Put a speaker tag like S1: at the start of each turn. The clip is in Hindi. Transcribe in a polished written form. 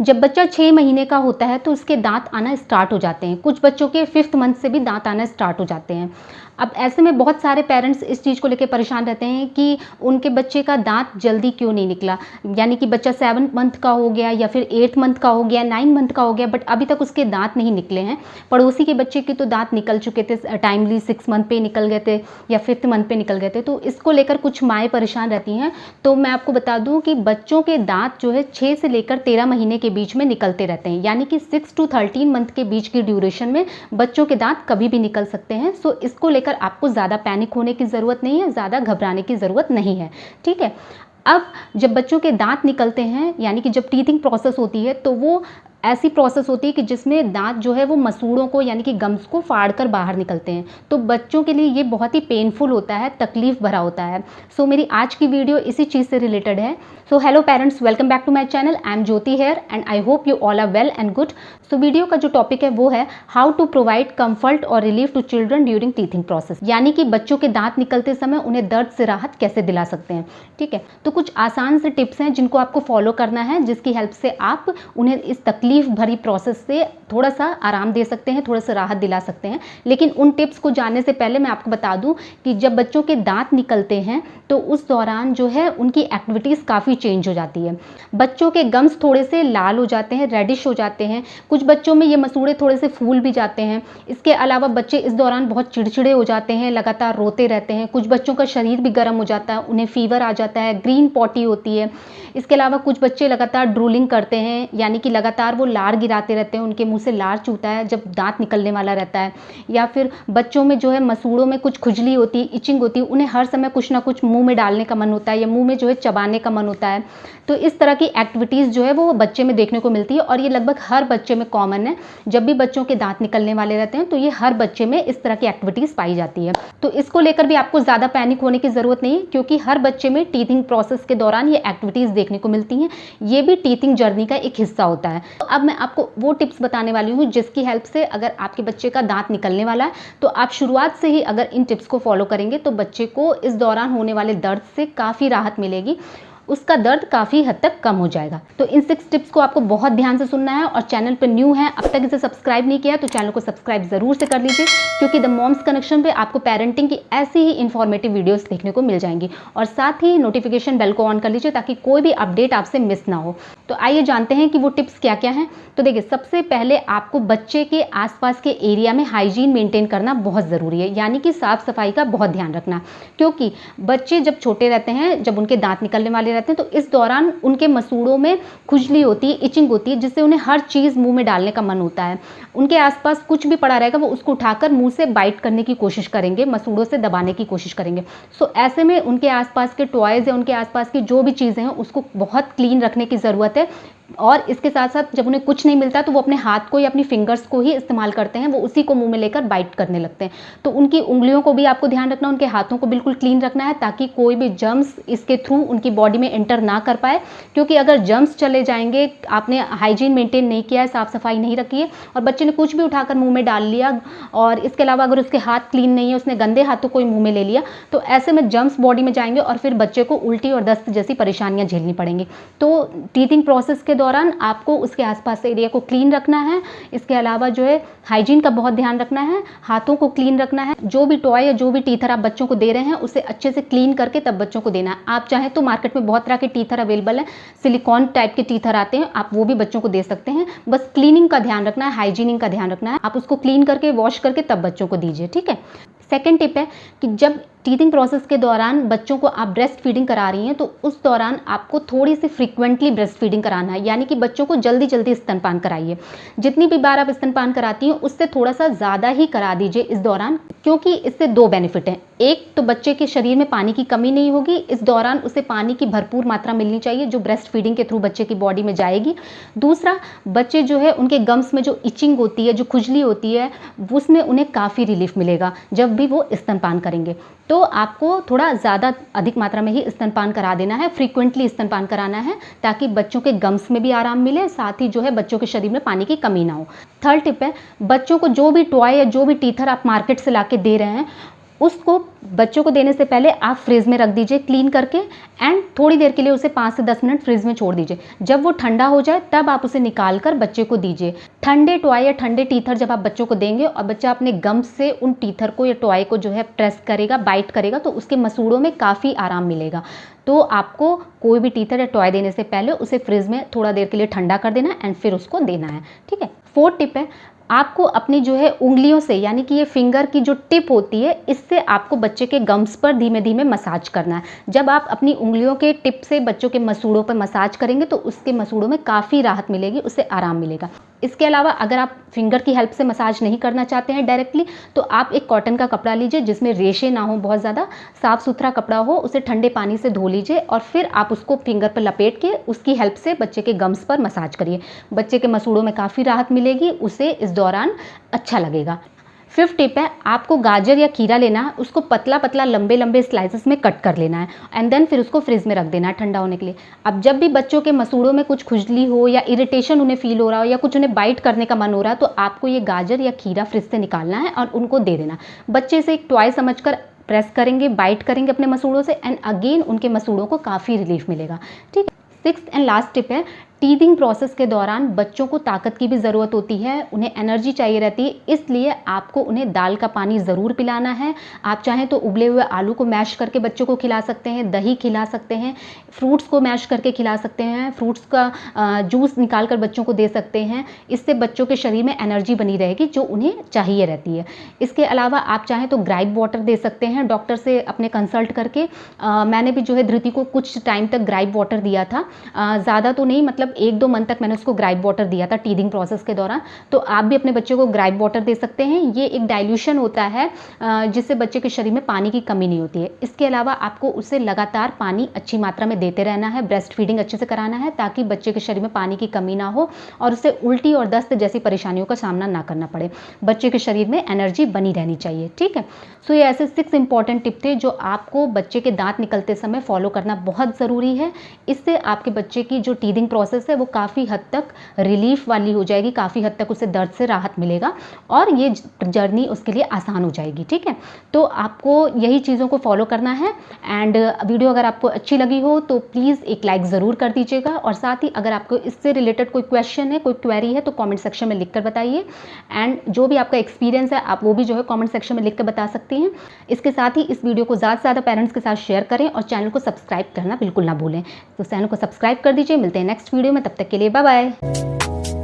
S1: जब बच्चा 6 महीने का होता है तो उसके दांत आना स्टार्ट हो जाते हैं। कुछ बच्चों के 5th मंथ से भी दांत आना स्टार्ट हो जाते हैं। अब ऐसे में बहुत सारे पेरेंट्स इस चीज़ को लेकर परेशान रहते हैं कि उनके बच्चे का दांत जल्दी क्यों नहीं निकला, यानी कि बच्चा 7 मंथ का हो गया या फिर 8 मंथ का हो गया, 9 मंथ का हो गया, बट अभी तक उसके दांत नहीं निकले हैं। पड़ोसी के बच्चे के तो दांत निकल चुके थे, टाइमली 6 मंथ पे निकल गए थे या 5th मंथ पे निकल गए थे। तो इसको लेकर कुछ माएँ परेशान रहती हैं। तो मैं आपको बता दूं कि बच्चों के दांत जो है 6 से लेकर 13 महीने के बीच में निकलते रहते हैं, यानी कि 6 to 13 मंथ के बीच की ड्यूरेशन में बच्चों के दांत कभी भी निकल सकते हैं। सो इसको लेकर आपको ज़्यादा पैनिक होने की ज़रूरत नहीं है, ज़्यादा घबराने की ज़रूरत नहीं है, ठीक है। अब जब बच्चों के दांत निकलते हैं, यानी कि जब टीथिंग प्रोसेस होती है, तो वो ऐसी प्रोसेस होती है कि जिसमें दांत जो है वो मसूड़ों को यानी कि गम्स को फाड़ कर बाहर निकलते हैं। तो बच्चों के लिए ये बहुत ही पेनफुल होता है, तकलीफ भरा होता है। सो मेरी आज की वीडियो इसी चीज़ से रिलेटेड है। So hello parents, welcome back to my channel. I am Jyoti here and I hope you all are well and good. So video का जो टॉपिक है वो है हाउ टू प्रोवाइड कंफर्ट और relief to children during teething process, यानी कि बच्चों के दांत निकलते समय उन्हें दर्द से राहत कैसे दिला सकते हैं, ठीक है। तो कुछ आसान से टिप्स हैं जिनको आपको फॉलो करना है, जिसकी हेल्प से आप उन्हें इस तकलीफ भरी प्रोसेस से थोड़ा सा आराम दे सकते हैं, थोड़ा सा राहत दिला सकते हैं। लेकिन उन टिप्स को जानने से पहले मैं आपको बता दूं कि जब बच्चों के दांत निकलते हैं तो उस दौरान जो है उनकी एक्टिविटीज़ काफ़ी चेंज हो जाती है। बच्चों के गम्स थोड़े से लाल हो जाते हैं, रेडिश हो जाते हैं। कुछ बच्चों में ये मसूड़े थोड़े से फूल भी जाते हैं। इसके अलावा बच्चे इस दौरान बहुत चिड़चिड़े हो जाते हैं, लगातार रोते रहते हैं। कुछ बच्चों का शरीर भी गर्म हो जाता है, उन्हें फीवर आ जाता है, ग्रीन पॉटी होती है। इसके अलावा कुछ बच्चे लगातार ड्रूलिंग करते हैं, यानी कि लगातार वो लार गिराते रहते हैं, उनके मुंह से लार चूता है जब दांत निकलने वाला रहता है। या फिर बच्चों में जो है मसूड़ों में कुछ खुजली होती है, इचिंग होती है, उन्हें हर समय कुछ ना कुछ मुंह में डालने का मन होता है या मुंह में जो है चबाने का मन होता है। तो इस तरह की एक्टिविटीज़ जो है वो बच्चे में देखने को मिलती है और ये लगभग हर बच्चे में कॉमन है। जब भी बच्चों के दांत निकलने वाले रहते हैं तो ये हर बच्चे में इस तरह की एक्टिविटीज़ पाई जाती है। तो इसको लेकर भी आपको ज़्यादा पैनिक होने की ज़रूरत नहीं है, क्योंकि हर बच्चे में टीथिंग प्रोसेस के दौरान ये एक्टिविटीज़ देखने को मिलती हैं। ये भी टीथिंग जर्नी का एक हिस्सा होता है। तो अब मैं आपको वो टिप्स बताने वाली हूँ जिसकी हेल्प से अगर आपके बच्चे का दांत निकलने वाला है तो आप शुरुआत से ही अगर इन टिप्स को फॉलो करेंगे तो बच्चे को इस दौरान होने वाले दर्द से काफ़ी राहत मिलेगी, उसका दर्द काफ़ी हद तक कम हो जाएगा। तो इन 6 टिप्स को आपको बहुत ध्यान से सुनना है और चैनल पर न्यू है, अब तक इसे सब्सक्राइब नहीं किया तो चैनल को सब्सक्राइब ज़रूर से कर लीजिए, क्योंकि द मॉम्स कनेक्शन पे आपको पेरेंटिंग की ऐसी ही इन्फॉर्मेटिव वीडियोस देखने को मिल जाएंगी। और साथ ही नोटिफिकेशन बेल को ऑन कर लीजिए ताकि कोई भी अपडेट आपसे मिस ना हो। तो आइए जानते हैं कि वो टिप्स क्या क्या हैं। तो देखिए, सबसे पहले आपको बच्चे के आसपास के एरिया में हाइजीन मेंटेन करना बहुत ज़रूरी है, यानी कि साफ़ सफाई का बहुत ध्यान रखना। क्योंकि बच्चे जब छोटे रहते हैं, जब उनके दांत निकलने वाले रहते हैं, तो इस दौरान उनके मसूड़ों में खुजली होती है, इचिंग होती है, जिससे उन्हें हर चीज़ मुंह में डालने का मन होता है। उनके आसपास कुछ भी पड़ा रहेगा वो उसको उठाकर मुंह से बाइट करने की कोशिश करेंगे, मसूड़ों से दबाने की कोशिश करेंगे। सो ऐसे में उनके आसपास के टॉयज़ या उनके आसपास की जो भी चीज़ें हैं उसको बहुत क्लीन रखने की ज़रूरत है। और इसके साथ साथ जब उन्हें कुछ नहीं मिलता तो वो अपने हाथ को या अपनी फिंगर्स को ही इस्तेमाल करते हैं, वो उसी को मुंह में लेकर बाइट करने लगते हैं। तो उनकी उंगलियों को भी आपको ध्यान रखना, उनके हाथों को बिल्कुल क्लीन रखना है ताकि कोई भी जर्म्स इसके थ्रू उनकी बॉडी में एंटर ना कर पाए। क्योंकि अगर जर्म्स चले जाएंगे, आपने हाइजीन मेंटेन नहीं किया है, साफ़ सफाई नहीं रखी है और बच्चे ने कुछ भी उठाकर मुँह में डाल लिया, और इसके अलावा अगर उसके हाथ क्लीन नहीं है, उसने गंदे हाथों को मुँह में ले लिया, तो ऐसे में जर्म्स बॉडी में जाएंगे और फिर बच्चे को उल्टी और दस्त जैसी परेशानियाँ झेलनी पड़ेंगी। तो टीथिंग प्रोसेस के दौरान आपको उसके आसपास एरिया को क्लीन रखना है। इसके अलावा जो है हाइजीन का बहुत ध्यान रखना है, हाथों को क्लीन रखना है। जो भी टॉय या जो भी टीथर आप बच्चों को दे रहे हैं उसे अच्छे से क्लीन करके तब बच्चों को देना है। आप चाहें तो मार्केट में बहुत तरह के टीथर अवेलेबल हैं, सिलिकॉन टाइप के टीथर आते हैं, आप वो भी बच्चों को दे सकते हैं। बस क्लीनिंग का ध्यान रखना है, हाइजीनिंग का ध्यान रखना है। आप उसको क्लीन करके वॉश करके तब बच्चों को दीजिए, ठीक है। सेकेंड टिप है कि जब टीथिंग प्रोसेस के दौरान बच्चों को आप ब्रेस्ट फीडिंग करा रही हैं तो उस दौरान आपको थोड़ी सी फ्रीक्वेंटली ब्रेस्ट फीडिंग कराना है, यानी कि बच्चों को जल्दी जल्दी स्तनपान कराइए। जितनी भी बार आप स्तनपान कराती हैं उससे थोड़ा सा ज़्यादा ही करा दीजिए इस दौरान, क्योंकि इससे 2 बेनिफिट हैं। एक तो बच्चे के शरीर में पानी की कमी नहीं होगी, इस दौरान उसे पानी की भरपूर मात्रा मिलनी चाहिए जो ब्रेस्ट फीडिंग के थ्रू बच्चे की बॉडी में जाएगी। दूसरा, बच्चे जो है उनके गम्स में जो इचिंग होती है, जो खुजली होती है, उसमें उन्हें काफ़ी रिलीफ मिलेगा जब भी वो स्तनपान करेंगे। तो आपको थोड़ा ज़्यादा अधिक मात्रा में ही स्तनपान करा देना है, फ्रीक्वेंटली स्तनपान कराना है ताकि बच्चों के गम्स में भी आराम मिले, साथ ही जो है बच्चों के शरीर में पानी की कमी ना हो। थर्ड टिप है, बच्चों को जो भी टॉय या जो भी टीथर आप मार्केट से ला के दे रहे हैं उसको बच्चों को देने से पहले आप फ्रिज में रख दीजिए क्लीन करके, एंड थोड़ी देर के लिए उसे 5 से 10 मिनट फ्रिज में छोड़ दीजिए। जब वो ठंडा हो जाए तब आप उसे निकाल कर बच्चे को दीजिए। ठंडे टॉय या ठंडे टीथर जब आप बच्चों को देंगे और बच्चा अपने गम से उन टीथर को या टॉय को जो है प्रेस करेगा, बाइट करेगा, तो उसके मसूड़ों में काफ़ी आराम मिलेगा। तो आपको कोई भी टीथर या टॉय देने से पहले उसे फ्रिज में थोड़ा देर के लिए ठंडा कर देना है एंड फिर उसको देना है। ठीक है। 4th टिप है, आपको अपनी जो है उंगलियों से, यानी कि ये फिंगर की जो टिप होती है, इससे आपको बच्चे के गम्स पर धीमे धीमे मसाज करना है। जब आप अपनी उंगलियों के टिप से बच्चों के मसूड़ों पर मसाज करेंगे तो उसके मसूड़ों में काफ़ी राहत मिलेगी, उससे आराम मिलेगा। इसके अलावा अगर आप फिंगर की हेल्प से मसाज नहीं करना चाहते हैं डायरेक्टली, तो आप एक कॉटन का कपड़ा लीजिए जिसमें रेशे ना हो, बहुत ज़्यादा साफ़ सुथरा कपड़ा हो, उसे ठंडे पानी से धो लीजिए और फिर आप उसको फिंगर पर लपेट के उसकी हेल्प से बच्चे के गम्स पर मसाज करिए। बच्चे के मसूड़ों में काफ़ी राहत मिलेगी, उसे इस दौरान अच्छा लगेगा। 5th टिप है, आपको गाजर या खीरा लेना है, उसको पतला पतला लंबे लंबे स्लाइसेस में कट कर लेना है एंड देन फिर उसको फ्रिज में रख देना है ठंडा होने के लिए। अब जब भी बच्चों के मसूड़ों में कुछ खुजली हो या इरिटेशन उन्हें फील हो रहा हो या कुछ उन्हें बाइट करने का मन हो रहा है, तो आपको ये गाजर या खीरा फ्रिज से निकालना है और उनको दे देना। बच्चे से एक टॉय समझकर प्रेस करेंगे, बाइट करेंगे अपने मसूड़ों से एंड अगेन उनके मसूड़ों को काफ़ी रिलीफ मिलेगा। ठीक है। 6th एंड लास्ट टिप है, टीथिंग प्रोसेस के दौरान बच्चों को ताकत की भी ज़रूरत होती है, उन्हें एनर्जी चाहिए रहती है, इसलिए आपको उन्हें दाल का पानी ज़रूर पिलाना है। आप चाहें तो उबले हुए आलू को मैश करके बच्चों को खिला सकते हैं, दही खिला सकते हैं, फ्रूट्स को मैश करके खिला सकते हैं, फ्रूट्स का जूस निकाल कर बच्चों को दे सकते हैं। इससे बच्चों के शरीर में एनर्जी बनी रहेगी जो उन्हें चाहिए रहती है। इसके अलावा आप चाहें तो ग्राइप वाटर दे सकते हैं डॉक्टर से अपने कंसल्ट करके। मैंने भी जो है धृति को कुछ टाइम तक ग्राइप वाटर दिया था, ज़्यादा तो नहीं, मतलब 1-2 मंथ तक मैंने उसको ग्राइप वाटर दिया था टीथिंग प्रोसेस के दौरान। तो आप भी अपने बच्चे को ग्राइप वाटर दे सकते हैं। ये एक डाइल्यूशन होता है जिससे बच्चे के शरीर में पानी की कमी नहीं होती है। इसके अलावा आपको उसे लगातार पानी अच्छी मात्रा में देते रहना है, ब्रेस्ट फीडिंग अच्छे से कराना है ताकि बच्चे के शरीर में पानी की कमी ना हो और उसे उल्टी और दस्त जैसी परेशानियों का सामना ना करना पड़े। बच्चे के शरीर में एनर्जी बनी रहनी चाहिए। ठीक है। सो ये ऐसे 6 इंपॉर्टेंट टिप थे जो आपको बच्चे के दांत निकलते समय फॉलो करना बहुत ज़रूरी है। इससे आपके बच्चे की जो टीथिंग प्रोसेस है वो काफ़ी हद तक रिलीफ वाली हो जाएगी, काफ़ी हद तक उसे दर्द से राहत मिलेगा और ये जर्नी उसके लिए आसान हो जाएगी। ठीक है। तो आपको यही चीज़ों को फॉलो करना है एंड वीडियो अगर आपको अच्छी लगी हो तो प्लीज़ एक लाइक ज़रूर कर दीजिएगा और साथ ही अगर आपको इससे रिलेटेड कोई क्वेश्चन है, कोई क्वेरी है तो कमेंट सेक्शन में लिख कर बताइए एंड जो भी आपका एक्सपीरियंस है आप वो भी जो है कमेंट सेक्शन में लिख कर बता सकते हैं। इसके साथ ही इस वीडियो को ज़्यादा से ज़्यादा पेरेंट्स के साथ शेयर करें और चैनल को सब्सक्राइब करना बिल्कुल ना भूलें। तो चैनल को सब्सक्राइब कर दीजिए। मिलते हैं नेक्स्ट वीडियो में, तब तक के लिए बाय बाय।